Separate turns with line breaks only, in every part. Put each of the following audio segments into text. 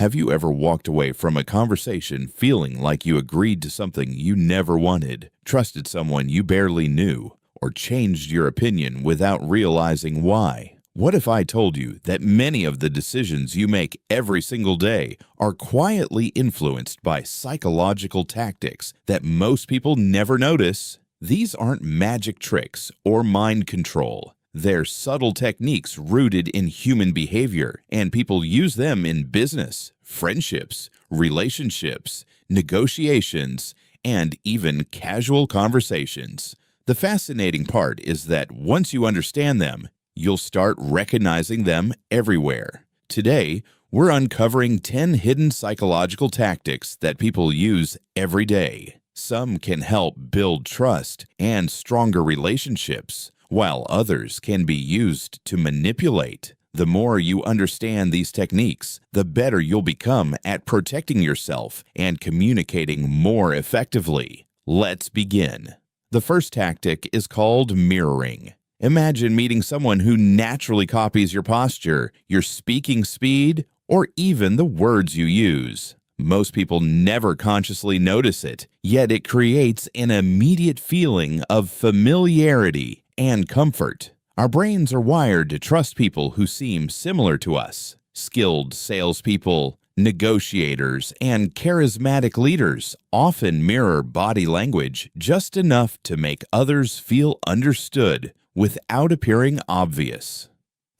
Have you ever walked away from a conversation feeling like you agreed to something you never wanted, trusted someone you barely knew, or changed your opinion without realizing why? What if I told you that many of the decisions you make every single day are quietly influenced by psychological tactics that most people never notice? These aren't magic tricks or mind control. They're subtle techniques rooted in human behavior, and people use them in business, friendships, relationships, negotiations, and even casual conversations. The fascinating part is that once you understand them, you'll start recognizing them everywhere. Today, we're uncovering 10 hidden psychological tactics that people use every day. Some can help build trust and stronger relationships, while others can be used to manipulate. The more you understand these techniques, the better you'll become at protecting yourself and communicating more effectively. Let's begin. The first tactic is called mirroring. Imagine meeting someone who naturally copies your posture, your speaking speed, or even the words you use. Most people never consciously notice it, yet it creates an immediate feeling of familiarity and comfort. Our brains are wired to trust people who seem similar to us. Skilled salespeople, negotiators, and charismatic leaders often mirror body language just enough to make others feel understood without appearing obvious.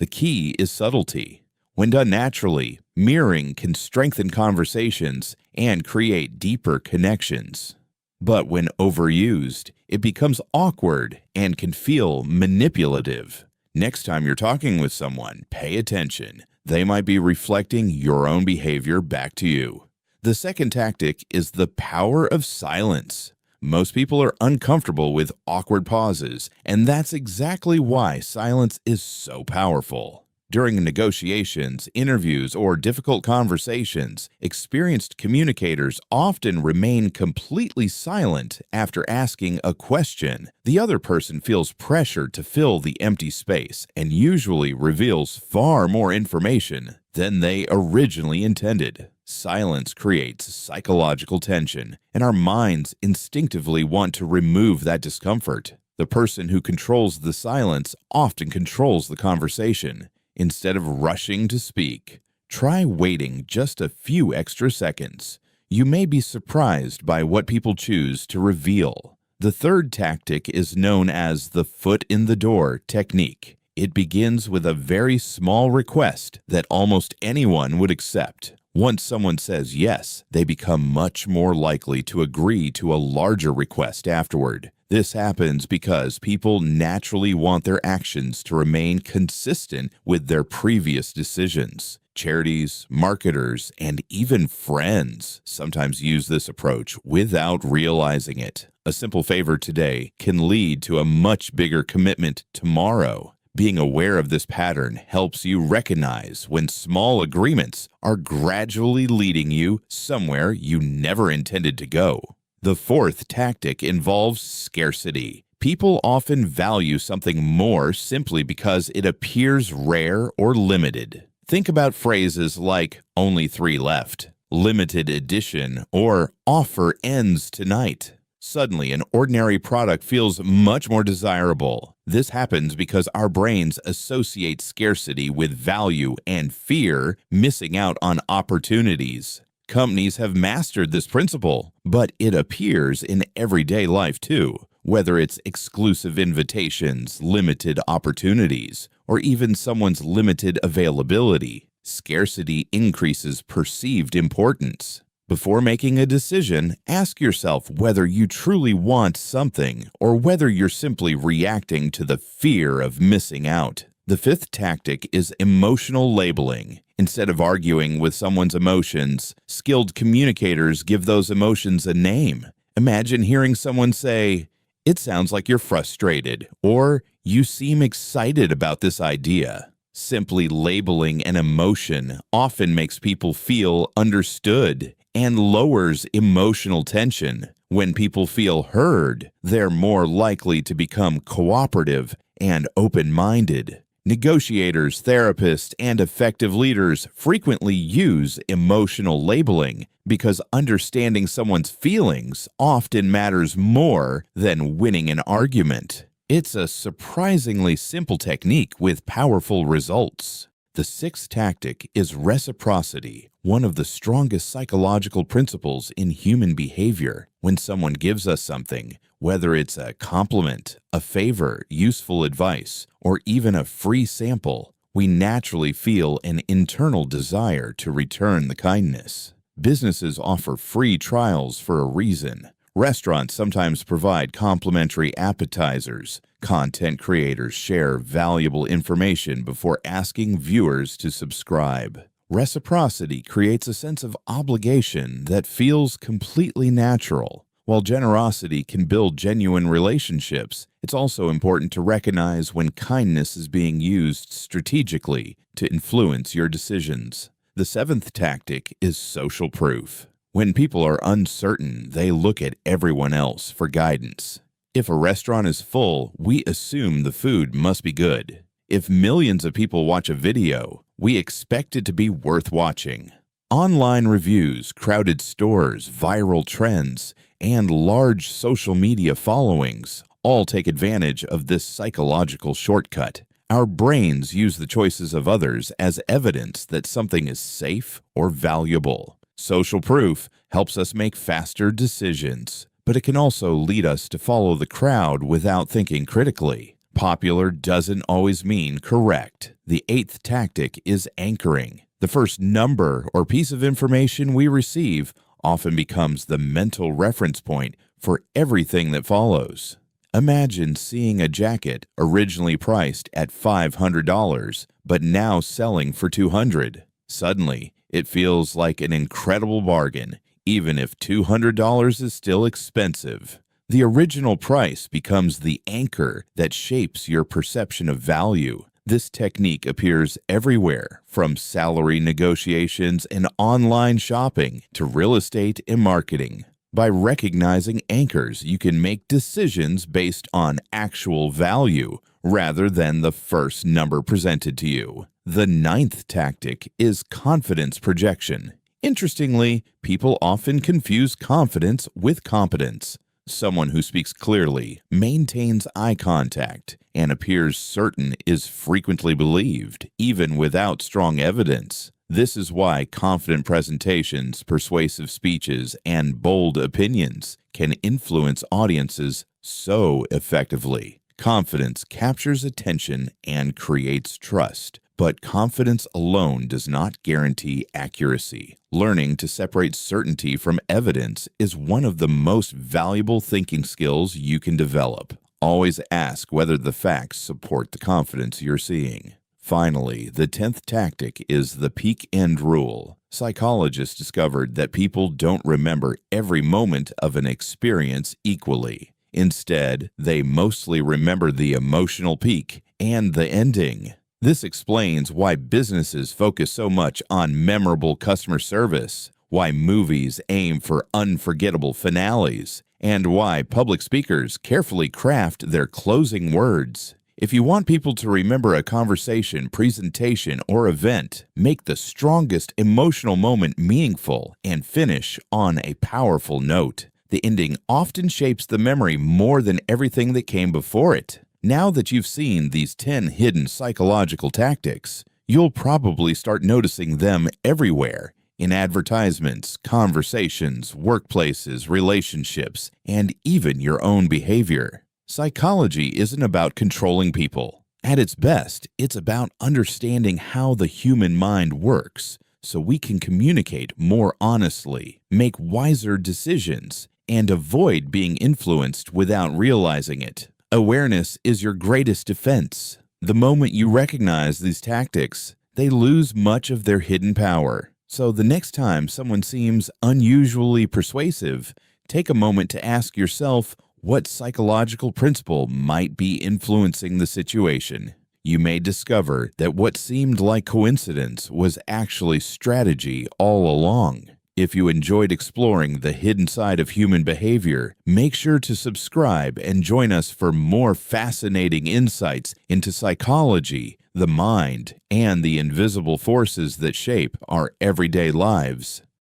The key is subtlety. When done naturally, mirroring can strengthen conversations and create deeper connections. But when overused, it becomes awkward and can feel manipulative. Next time you're talking with someone, pay attention. They might be reflecting your own behavior back to you. The second tactic is the power of silence. Most people are uncomfortable with awkward pauses, and that's exactly why silence is so powerful. During negotiations, interviews, or difficult conversations, experienced communicators often remain completely silent after asking a question. The other person feels pressure to fill the empty space and usually reveals far more information than they originally intended. Silence creates psychological tension, and our minds instinctively want to remove that discomfort. The person who controls the silence often controls the conversation. Instead of rushing to speak, try waiting just a few extra seconds. You may be surprised by what people choose to reveal. The third tactic is known as the foot in the door technique. It begins with a very small request that almost anyone would accept. Once someone says yes, they become much more likely to agree to a larger request afterward. This happens because people naturally want their actions to remain consistent with their previous decisions. Charities, marketers, and even friends sometimes use this approach without realizing it. A simple favor today can lead to a much bigger commitment tomorrow. Being aware of this pattern helps you recognize when small agreements are gradually leading you somewhere you never intended to go. The fourth tactic involves scarcity. People often value something more simply because it appears rare or limited. Think about phrases like "only 3 left," "limited edition," or "offer ends tonight." Suddenly, an ordinary product feels much more desirable. This happens because our brains associate scarcity with value and fear missing out on opportunities. Companies have mastered this principle, but it appears in everyday life too. Whether it's exclusive invitations, limited opportunities, or even someone's limited availability, scarcity increases perceived importance. Before making a decision, ask yourself whether you truly want something or whether you're simply reacting to the fear of missing out. The fifth tactic is emotional labeling. Instead of arguing with someone's emotions, skilled communicators give those emotions a name. Imagine hearing someone say, "It sounds like you're frustrated," or "You seem excited about this idea." Simply labeling an emotion often makes people feel understood and lowers emotional tension. When people feel heard, they're more likely to become cooperative and open-minded. Negotiators, therapists, and effective leaders frequently use emotional labeling because understanding someone's feelings often matters more than winning an argument. It's a surprisingly simple technique with powerful results. The sixth tactic is reciprocity, one of the strongest psychological principles in human behavior. When someone gives us something, whether it's a compliment, a favor, useful advice, or even a free sample, we naturally feel an internal desire to return the kindness. Businesses offer free trials for a reason. Restaurants sometimes provide complimentary appetizers. Content creators share valuable information before asking viewers to subscribe. Reciprocity creates a sense of obligation that feels completely natural. While generosity can build genuine relationships, it's also important to recognize when kindness is being used strategically to influence your decisions. The seventh tactic is social proof. When people are uncertain, they look at everyone else for guidance. If a restaurant is full, we assume the food must be good. If millions of people watch a video, we expect it to be worth watching. Online reviews, crowded stores, viral trends, and large social media followings all take advantage of this psychological shortcut. Our brains use the choices of others as evidence that something is safe or valuable. Social proof helps us make faster decisions, but it can also lead us to follow the crowd without thinking critically. Popular doesn't always mean correct. The eighth tactic is anchoring. The first number or piece of information we receive often becomes the mental reference point for everything that follows. Imagine seeing a jacket originally priced at $500 but now selling for $200. Suddenly, it feels like an incredible bargain, even if $200 is still expensive. The original price becomes the anchor that shapes your perception of value. This technique appears everywhere, from salary negotiations and online shopping to real estate and marketing. By recognizing anchors, you can make decisions based on actual value rather than the first number presented to you. The ninth tactic is confidence projection. Interestingly, people often confuse confidence with competence. Someone who speaks clearly, maintains eye contact, and appears certain is frequently believed, even without strong evidence. This is why confident presentations, persuasive speeches, and bold opinions can influence audiences so effectively. Confidence captures attention and creates trust. But confidence alone does not guarantee accuracy. Learning to separate certainty from evidence is one of the most valuable thinking skills you can develop. Always ask whether the facts support the confidence you're seeing. Finally, the 10th tactic is the peak end rule. Psychologists discovered that people don't remember every moment of an experience equally. Instead, they mostly remember the emotional peak and the ending. This explains why businesses focus so much on memorable customer service, why movies aim for unforgettable finales, and why public speakers carefully craft their closing words. If you want people to remember a conversation, presentation, or event, make the strongest emotional moment meaningful and finish on a powerful note. The ending often shapes the memory more than everything that came before it. Now that you've seen these 10 hidden psychological tactics, you'll probably start noticing them everywhere in advertisements, conversations, workplaces, relationships, and even your own behavior. Psychology isn't about controlling people. At its best, it's about understanding how the human mind works so we can communicate more honestly, make wiser decisions, and avoid being influenced without realizing it. Awareness is your greatest defense. The moment you recognize these tactics, they lose much of their hidden power. So the next time someone seems unusually persuasive, take a moment to ask yourself what psychological principle might be influencing the situation. You may discover that what seemed like coincidence was actually strategy all along. If you enjoyed exploring the hidden side of human behavior, make sure to subscribe and join us for more fascinating insights into psychology, the mind, and the invisible forces that shape our everyday lives.